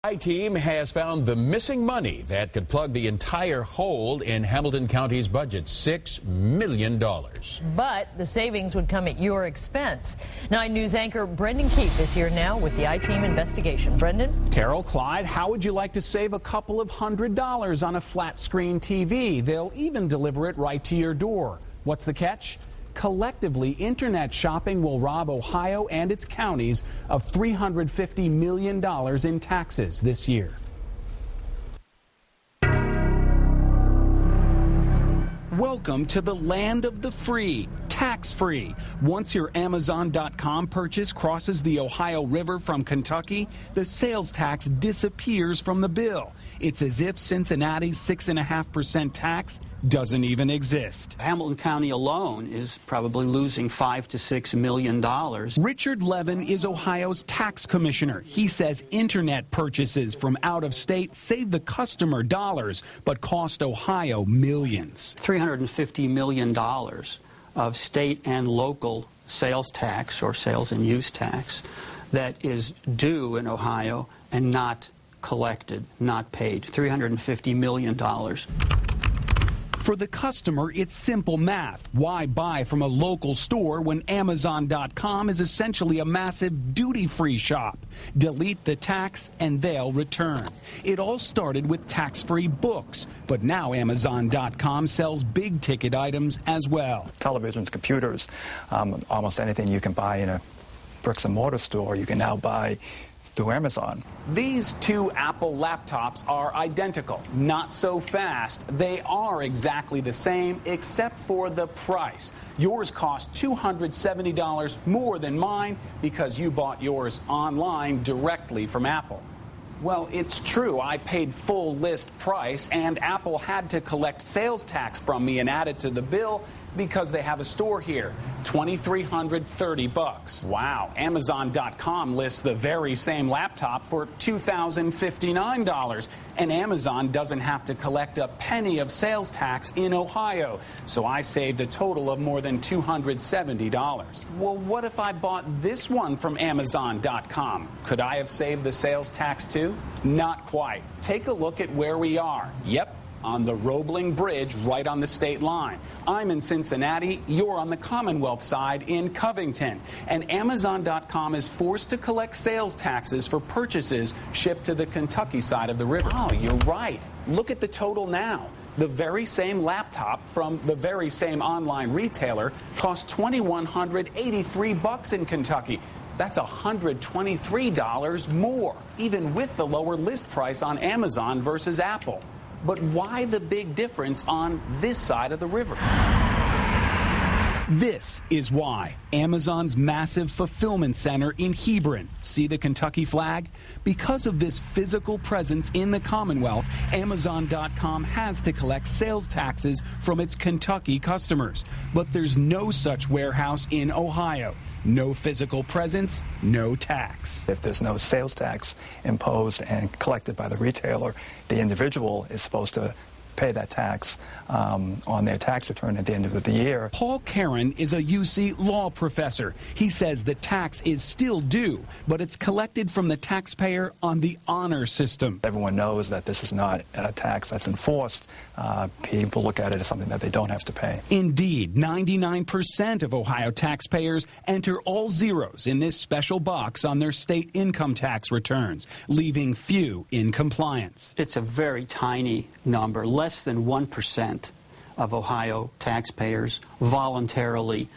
I-Team has found the missing money that could plug the entire hole in Hamilton County's budget, $6 million. But the savings would come at your expense. 9 News anchor Brendan Keith is here now with the I-Team investigation. Brendan? Carol, Clyde, how would you like to save a couple of $100s on a flat screen TV? They'll even deliver it right to your door. What's the catch? Collectively, internet shopping will rob Ohio and its counties of $350 million in taxes this year. Welcome to the land of the free, tax-free. Once your Amazon.com purchase crosses the Ohio River from Kentucky, the sales tax disappears from the bill. It's as if Cincinnati's 6.5% tax doesn't even exist. Hamilton County alone is probably losing $5 to $6 million. Richard Levin is Ohio's tax commissioner. He says internet purchases from out of state save the customer dollars, but cost Ohio millions. $350 million of state and local sales tax or sales and use tax that is due in Ohio and not collected, not paid. $350 million. For the customer, it's simple math. Why buy from a local store when Amazon.com is essentially a massive duty-free shop? Delete the tax and they'll return. It all started with tax-free books, but now Amazon.com sells big-ticket items as well. Televisions, computers, almost anything you can buy in a bricks-and-mortar store, you can now buy through Amazon. These two Apple laptops are identical, not so fast. They are exactly the same except for the price. Yours cost $270 more than mine because you bought yours online directly from Apple. Well, it's true. I paid full list price, and Apple had to collect sales tax from me and add it to the bill because they have a store here. $2,330. Wow. Amazon.com lists the very same laptop for $2,059, and Amazon doesn't have to collect a penny of sales tax in Ohio. So I saved a total of more than $270. Well, what if I bought this one from Amazon.com? Could I have saved the sales tax too? Not quite. Take a look at where we are. Yep, on the Roebling Bridge right on the state line. I'm in Cincinnati, you're on the Commonwealth side in Covington. And Amazon.com is forced to collect sales taxes for purchases shipped to the Kentucky side of the river. Oh, you're right. Look at the total now. The very same laptop from the very same online retailer costs $2,183 in Kentucky. That's $123 more, even with the lower list price on Amazon versus Apple. But why the big difference on this side of the river? This is why. Amazon's massive fulfillment center in Hebron. See the Kentucky flag? Because of this physical presence in the Commonwealth, Amazon.com has to collect sales taxes from its Kentucky customers. But there's no such warehouse in Ohio. No physical presence, no tax. If there's no sales tax imposed and collected by the retailer, the individual is supposed to pay that tax on their tax return at the end of the year. Paul Caron is a UC law professor. He says the tax is still due, but it's collected from the taxpayer on the honor system. Everyone knows that this is not a tax that's enforced. People look at it as something that they don't have to pay. Indeed, 99% of Ohio taxpayers enter all zeros in this special box on their state income tax returns, leaving few in compliance. It's a very tiny number. Less than 1% of Ohio taxpayers voluntarily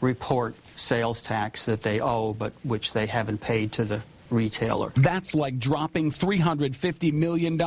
report sales tax that they owe, but which they haven't paid to the retailer. That's like dropping $350 million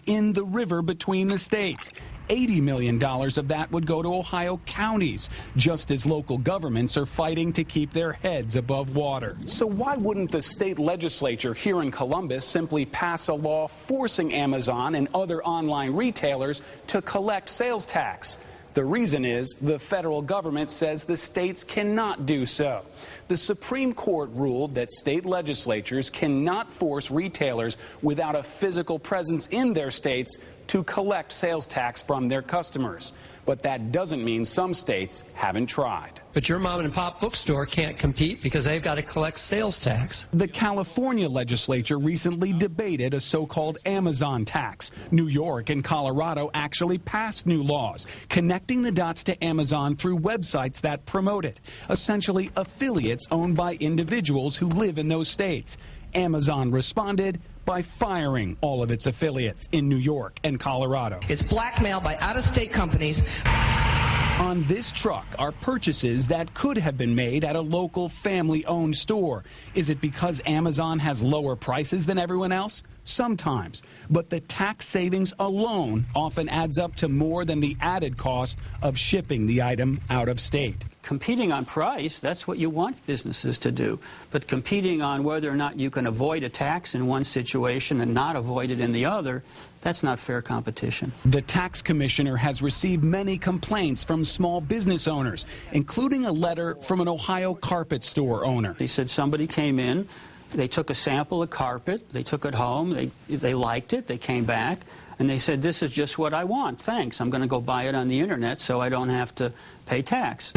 in the river between the states. $80 million of that would go to Ohio counties, just as local governments are fighting to keep their heads above water. So why wouldn't the state legislature here in Columbus simply pass a law forcing Amazon and other online retailers to collect sales tax? The reason is the federal government says the states cannot do so. The Supreme Court ruled that state legislatures cannot force retailers without a physical presence in their states to collect sales tax from their customers. But that doesn't mean some states haven't tried. but your mom and pop bookstore can't compete because they've got to collect sales tax. The California legislature recently debated a so-called Amazon tax. New York and Colorado actually passed new laws connecting the dots to Amazon through websites that promote it, essentially affiliates owned by individuals who live in those states. Amazon responded by firing all of its affiliates in New York and Colorado. It's blackmail by out-of-state companies. On this truck are purchases that could have been made at a local family-owned store. Is it because Amazon has lower prices than everyone else? Sometimes. But the tax savings alone often adds up to more than the added cost of shipping the item out of state. Competing on price, that's what you want businesses to do. But competing on whether or not you can avoid a tax in one situation and not avoid it in the other, that's not fair competition. The tax commissioner has received many complaints from small business owners, including a letter from an Ohio carpet store owner. They said somebody came in, they took a sample of carpet, they took it home, they liked it, they came back, and they said, this is just what I want, thanks. I'm going to go buy it on the internet so I don't have to pay tax.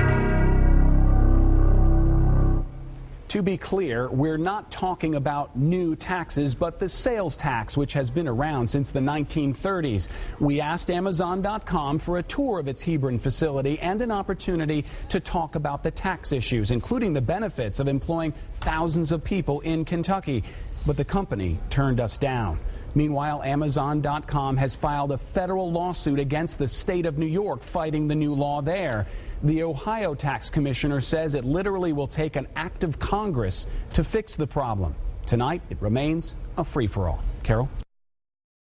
To be clear, we're not talking about new taxes, but the sales tax, which has been around since the 1930s. We asked Amazon.com for a tour of its Hebron facility and an opportunity to talk about the tax issues, including the benefits of employing thousands of people in Kentucky. But the company turned us down. Meanwhile, Amazon.com has filed a federal lawsuit against the state of New York, fighting the new law there. The Ohio tax commissioner says it literally will take an act of Congress to fix the problem. Tonight, it remains a free-for-all. Carol?